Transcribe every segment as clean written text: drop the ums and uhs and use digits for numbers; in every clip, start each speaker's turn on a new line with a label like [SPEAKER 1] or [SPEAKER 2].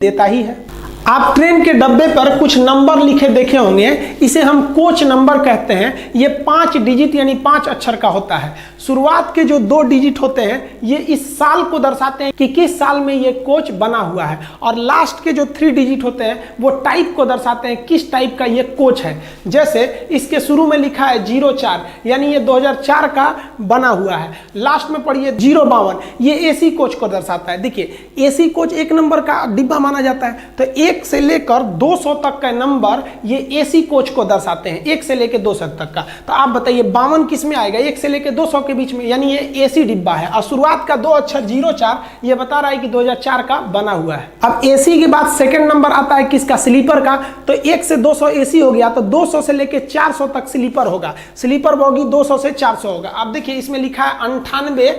[SPEAKER 1] देता ही है। आप ट्रेन के डब्बे पर कुछ नंबर लिखे देखे होंगे, इसे हम कोच नंबर कहते हैं। ये 5 डिजिट यानी 5 अक्षर का होता है। शुरुआत के जो 2 डिजिट होते हैं ये इस साल को दर्शाते हैं कि किस साल में ये कोच बना हुआ है, और लास्ट के जो 3 डिजिट होते हैं वो टाइप को दर्शाते हैं किस टाइप का ये कोच है। जैसे इसके शुरू में लिखा है 04 यानी ये 2004 का बना हुआ है। लास्ट में पढ़िए 052, ये एसी कोच को दर्शाता है। देखिए एसी कोच 1 नंबर का डिब्बा माना जाता है, तो 1 से लेकर 200 तक का नंबर ये एसी कोच को दर्शाते हैं, 1 से लेकर 200 तक का। तो आप बताइए 52 किस में आएगा? 1 से लेकर 200 के बीच में, यानी ये एसी डिब्बा है। और शुरुआत का 2 अक्षर 04 ये बता रहा है कि 2004 का बना हुआ है। अब एसी के बाद सेकंड नंबर आता है किसका? स्लीपर का। तो 1 से 200 एसी हो गया, तो 200 से लेकर 400 तक स्लीपर होगा। स्लीपर बोगी 200 से 400 होगा। अब देखिए इसमें लिखा है 98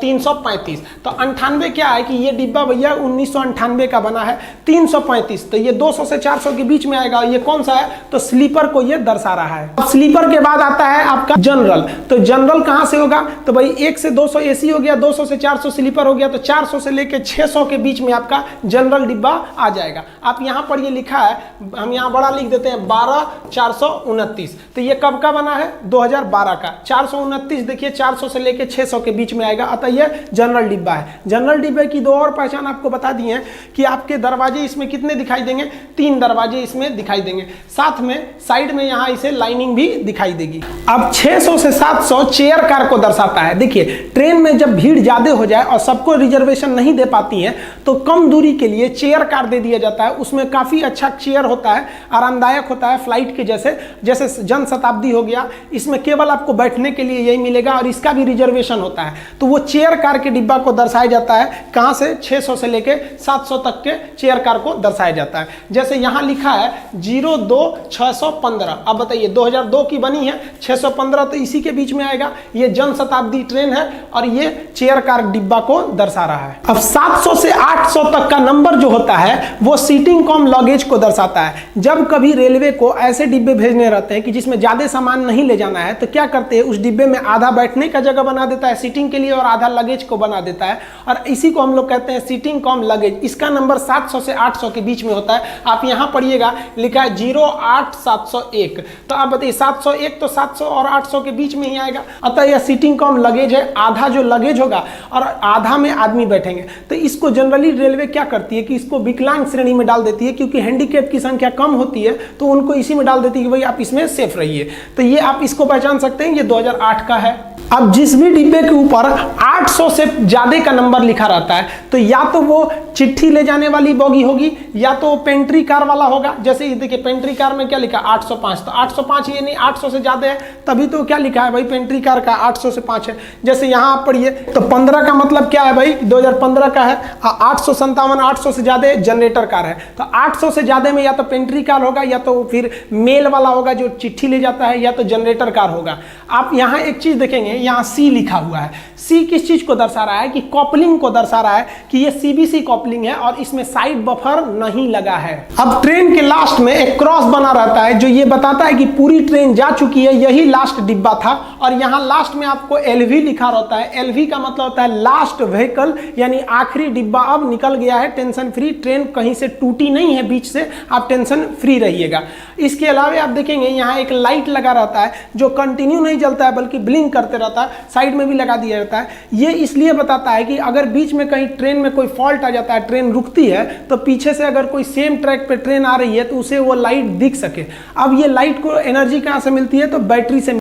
[SPEAKER 1] 335। तो 98 क्या है कि ये डिब्बा भैया 1998 का बना है। 335 तो ये 200 से 400 के बीच में आएगा। ये कौन सा है? तो स्लीपर को ये दर्शा रहा है। अब स्लीपर के बाद आता है आपका जनरल। तो जनरल कहां से होगा? तो भाई 1 से 200 एसी हो गया, 200 से 400 स्लीपर हो गया, तो 400 से लेकर 600 के बीच में आपका जनरल डिब्बा आ जाएगा। आप यहां पर ये लिखा है, हम यहां बड़ा लिख देते हैं 12429। तो ये कब का बना है? 2012 का। 429 देखिए 400 से लेकर 600 के बीच में आएगा, अतः ये जनरल डिब्बा है। जनरल डिब्बे की 2 और पहचान आपको बता दी है कि आपके दरवाजे इसमें कितने दिखाई देंगे? 3 दरवाजे इसमें दिखाई देंगे। साथ में साइड में यहां इसे लाइनिंग भी दिखाई देगी। अब 600 से 700 चेयर कार को दर्शाता है। देखिए ट्रेन में जब भीड़ ज्यादा हो जाए और सबको रिजर्वेशन नहीं दे पाती है तो कम दूरी के लिए चेयर कार दे दिया जाता है। उसमें काफी अच्छा चेयर होता है, आरामदायक होता है, फ्लाइट के जैसे जन शताब्दी हो गया, इसमें केवल आपको बैठने के लिए यही मिलेगा और इसका भी रिजर्वेशन होता है। तो वो चेयर कार के डिब्बा को दर्शाया जाता है। कहां से? 600 से लेकर 700 तक के चेयर कार को दर्शाया जाता है। जैसे यहां लिखा है 02-615। अब बताइए 2002 की बनी है, 615 तो इसी के बीच में आएगा। ये जन शताब्दी ट्रेन है और ये चेयर कार डिब्बा को दर्शा रहा है। अब 700 से 800 तक का नंबर जो होता है वो सीटिंग कम लगेज को दर्शाता है। जब कभी रेलवे को ऐसे डिब्बे भेजने रहते हैं कि जिसमें ज्यादा सामान नहीं ले जाना है, तो क्या करते हैं उस डिब्बे में आधा बैठने का जगह बना देता है सीटिंग के लिए और आधा लगेज को बना देता है, और इसी को हम लोग कहते हैं सीटिंग कम लगेज। इसका नंबर 700 से 800 के बीच में होता है। आप यहां पढ़िएगा लिखा है 08701। तो आप बताइए 701 तो 700 और 800 के बीच में ही आएगा, अतः यह सीटिंग कम लगेज है। आधा जो लगेज होगा और आधा में आदमी बैठेंगे। तो इसको जनरली रेलवे क्या करती है कि इसको विकलांग श्रेणी में डाल देती है, क्योंकि हैंडीकैप की संख्या कम होती है तो उनको इसी में डाल देती है कि भाई आप इसमें सेफ रहिए। तो ये आप इसको पहचान सकते हैं, ये 2008 का है। अब जिस भी डिब्बे के ऊपर 800 से ज्यादा का नंबर लिखा रहता है तो या तो वो चिट्ठी ले जाने वाली बोगी होगी या तो पेंट्री कार वाला होगा। जैसे ये देखिए पेंट्री कार में क्या लिखा? 805। तो 805 ये नहीं, 800 से ज्यादा है तभी तो क्या लिखा है भाई पेंट्री कार का 800 से 5 है। जैसे यहाँ आप पढ़िए तो 15 का मतलब क्या है भाई? 2015 का है। 857 800 से ज्यादा जनरेटर कार है। तो 800 से ज्यादा में या तो पेंट्री कार होगा या तो फिर मेल वाला होगा जो चिट्ठी ले जाता है, या तो जनरेटर कार होगा। आप यहाँ एक चीज देखेंगे, यहाँ सी लिखा हुआ है। सी किस चीज को दर्शा रहा है? कि कॉपलिंग को दर्शा रहा है कि ये सीबीसी कॉपलिंग है और इसमें साइड बफर नहीं लगा है। अब ट्रेन के लास्ट में एक क्रॉस बना रहता है जो ये बताता है कि पूरी ट्रेन जा चुकी है, यही लास्ट डिब्बा था। और यहाँ लास्ट में आपको एलवी लिखा रहता है। एलवी का मतलब होता है लास्ट व्हीकल, यानी आखिरी डिब्बा अब निकल गया है, टेंशन फ्री। ट्रेन कहीं से टूटी नहीं है बीच से, आप टेंशन फ्री रहिएगा। इसके अलावा आप देखेंगे यहाँ एक लाइट लगा रहता है जो कंटिन्यू नहीं जलता है बल्कि ब्लिंक करते रहता है, साइड में भी लगा दिया जाता है। ये इसलिए बताता है कि अगर बीच में कहीं ट्रेन में कोई फॉल्ट आ जाता है, ट्रेन रुकती है, तो पीछे से अगर कोई सेम ट्रैक पे ट्रेन आ रही है तो उसे वो लाइट दिख सके। अब ये लाइट को एनर्जी कहाँ से मिलती है? तो बैटरी से